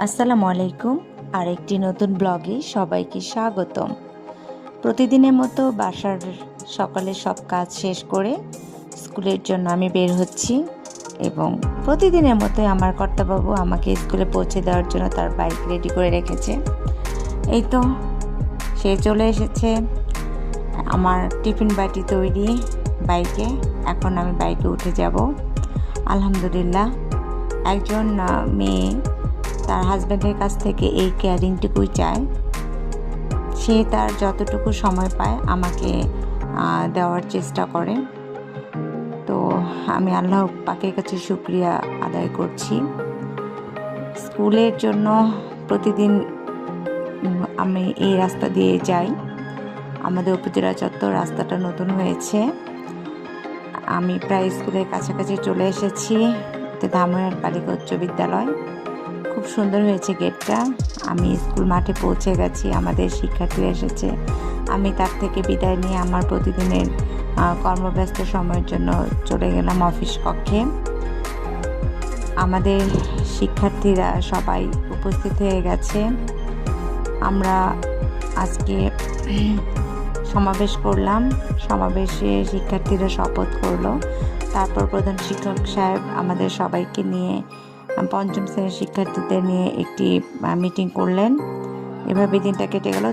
আসসালামু আলাইকুম। আরেকটি নতুন ব্লগে সবাইকে স্বাগতম। প্রতিদিনের মতো বাসার সকালের সব কাজ শেষ করে স্কুলের জন্য আমি বের হচ্ছি এবং প্রতিদিনের মতোই আমার কর্তাবাবু আমাকে স্কুলে পৌঁছে দেওয়ার জন্য তার বাইক রেডি করে রেখেছে। এই তো সে চলে এসেছে, আমার টিফিন বাটি তৈরি বাইকে। এখন আমি বাইকে উঠে যাব। আলহামদুলিল্লাহ, একজন মেয়ে তার হাজব্যান্ডের কাছ থেকে এই কেয়ারিংটুকুই চায়। সে তার যতটুকু সময় পায় আমাকে দেওয়ার চেষ্টা করে। তো আমি আল্লাহ পাকের কাছে শুকরিয়া আদায় করছি। স্কুলের জন্য প্রতিদিন আমি এই রাস্তা দিয়ে যাই। আমাদের উপজেলা চত্বর রাস্তাটা নতুন হয়েছে। আমি প্রায় স্কুলের কাছাকাছি চলে এসেছি। ধামইরহাট বালিকা উচ্চ বিদ্যালয়, খুব সুন্দর হয়েছে গেটটা। আমি স্কুল মাঠে পৌঁছে গেছি, আমাদের শিক্ষার্থীরা এসেছে। আমি তার থেকে বিদায় নিয়ে আমার প্রতিদিনের কর্মব্যস্ত সময়ের জন্য চলে গেলাম অফিস কক্ষে। আমাদের শিক্ষার্থীরা সবাই উপস্থিত হয়ে গেছে। আমরা আজকে সমাবেশ করলাম। সমাবেশে শিক্ষার্থীরা শপথ করলো। তারপর প্রধান শিক্ষক সাহেব আমাদের সবাইকে নিয়ে, পঞ্চম শ্রেণীর শিক্ষার্থীদের নিয়ে একটি মিটিং করলেন। এভাবে দিনটা কেটে গেল।